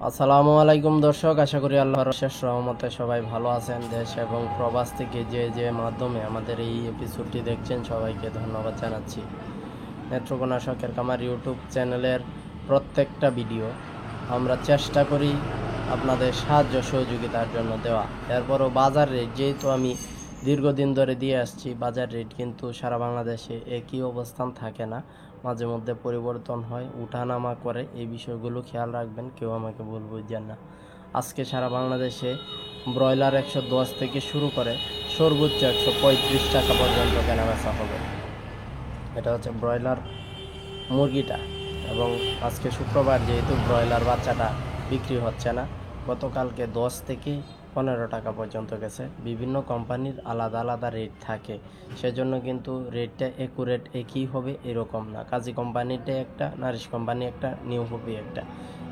আসসালামু আলাইকুম দর্শক, আশা করি আল্লাহর অশেষ রহমতে সবাই ভালো আছেন। দেশ এবং প্রবাস থেকে যে মাধ্যমে আমাদের এই এপিসোডটি দেখছেন সবাইকে ধন্যবাদ জানাচ্ছি। নেত্রকোনা শখের কামার ইউটিউব চ্যানেলের প্রত্যেকটা ভিডিও আমরা চেষ্টা করি আপনাদের সাহায্য সহযোগিতার জন্য দেওয়া। এরপরও বাজার রেট যেহেতু আমি দীর্ঘদিন ধরে দিয়ে আসছি, বাজার রেট কিন্তু সারা বাংলাদেশে একই অবস্থান থাকে না, মাঝে মধ্যে পরিবর্তন হয়, উঠানামা করে। এই বিষয়গুলো খেয়াল রাখবেন, কেউ আমাকে ভুল বুঝবেন না। আজকে সারা বাংলাদেশে ব্রয়লার 110 থেকে শুরু করে সর্বোচ্চ 135 টাকা পর্যন্ত কেনাবেচা হবে। এটা হচ্ছে ব্রয়লার মুরগিটা। এবং আজকে শুক্রবার, যেহেতু ব্রয়লার বাচ্চাটা বিক্রি হচ্ছে না, গতকালকে 10 থেকে 15 টাকা পর্যন্ত গেছে। বিভিন্ন কোম্পানির আলাদা আলাদা রেট থাকে, সেজন্য কিন্তু রেটটা একুরেট একই হবে এরকম না। কাজী কোম্পানিটা একটা, নারিশ কোম্পানি একটা, নিউ হবি একটা।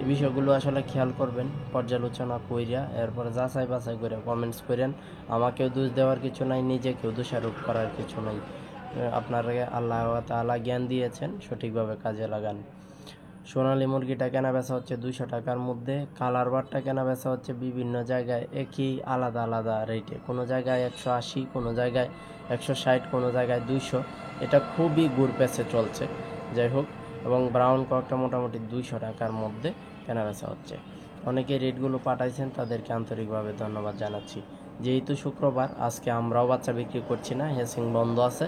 এই বিষয়গুলো আসলে খেয়াল করবেন, পর্যালোচনা কইরা এরপরে যাচাই বাছাই করে কমেন্টস করেন। আমাকেও দোষ দেওয়ার কিছু নাই, নিজেকেও দোষারোপ করার কিছু নাই। আপনাকে আল্লাহ তাআলা জ্ঞান দিয়েছেন, সঠিকভাবে কাজে লাগান। সোনালী মুরগিটা কেনা বেচা হচ্ছে 200 টাকার মধ্যে। কালার বারটা কেনা বেচা হচ্ছে বিভিন্ন জায়গায় একই আলাদা আলাদা রেটে, কোনো জায়গায় 180, কোনো জায়গায় 160, কোনো জায়গায় 200। এটা খুবই ঘুরপেছে চলছে, যাই হোক। এবং ব্রাউন ককটা মোটামুটি 200 টাকার মধ্যে কেনা বেচা হচ্ছে। অনেকে রেটগুলো পাঠাইছেন, তাদেরকে আন্তরিকভাবে ধন্যবাদ জানাচ্ছি। যেহেতু শুক্রবার, আজকে আমরাও বাচ্চা বিক্রি করছি না, হেসিং বন্ধ আছে।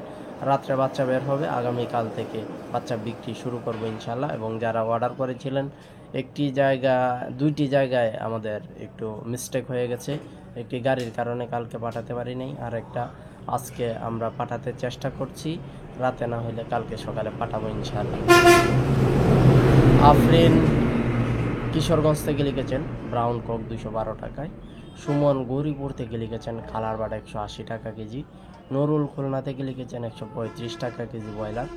রাত্রে বাচ্চা বের হবে, আগামীকাল থেকে বাচ্চা বিক্রি শুরু করবো ইনশাল্লাহ। এবং যারা অর্ডার করেছিলেন, দুইটি জায়গায় আমাদের একটু মিস্টেক হয়ে গেছে। একটি গাড়ির কারণে কালকে পাঠাতে পারি নাই, আর একটা আজকে আমরা পাঠাতে চেষ্টা করছি। রাতে না হলে কালকে সকালে পাঠাবো ইনশাল্লাহ। আফরিন কিশোরগঞ্জ থেকে লিখেছেন ব্রাউন কক 212 টাকায়। সুমন গৌরীপুর থেকে লিখেছেন কালার বাট 180 টাকা কেজি। নুরুল খুলনা থেকে লিখেছেন 135 টাকা কেজি ব্রয়লার।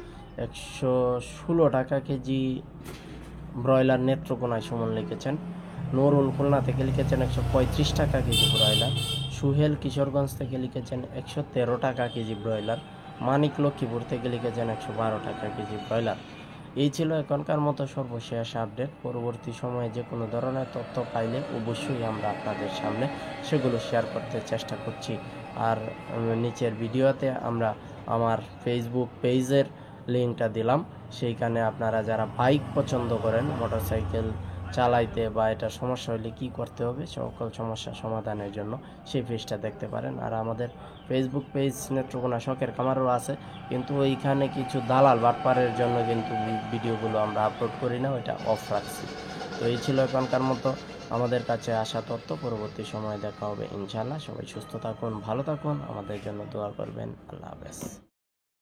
116 টাকা কেজি ব্রয়লার নেত্রকোনায় সুমন লিখেছেন। নুরুল খুলনা থেকে লিখেছেন 135 টাকা কেজি ব্রয়লার। সুহেল কিশোরগঞ্জ থেকে লিখেছেন 113 টাকা কেজি ব্রয়লার। মানিক লক্ষ্মীপুর থেকে লিখেছেন 112 টাকা কেজি ব্রয়লার। এই ছিল এখনকার মতো সর্বশেষ আপডেট। পরবর্তী সময়ে যে কোনো ধরনের তথ্য পাইলে অবশ্যই আমরা আপনাদের সামনে সেগুলো শেয়ার করতে চেষ্টা করছি। আর নিচের ভিডিওতে আমরা আমার ফেসবুক পেজের লিঙ্কটা দিলাম, সেইখানে আপনারা যারা বাইক পছন্দ করেন, মোটরসাইকেল চালাইতে বা এটা সমস্যা হলে কি করতে হবে, সকল সমস্যা সমাধানের জন্য সেই পেজটা দেখতে পারেন। আর আমাদের ফেসবুক পেজ নেত্রকোনা শখের খামারও আছে, কিন্তু ওইখানে কিছু দালাল বাটপারের জন্য কিন্তু ভিডিওগুলো আমরা আপলোড করি না, ওইটা অফ রাখছি। তো এই ছিল এখনকার মতো আমাদের কাছে আসা তথ্য। পরবর্তী সময় দেখা হবে ইনশাল্লাহ। সবাই সুস্থ থাকুন, ভালো থাকুন, আমাদের জন্য দোয়া করবেন। আল্লাহ হাফেজ।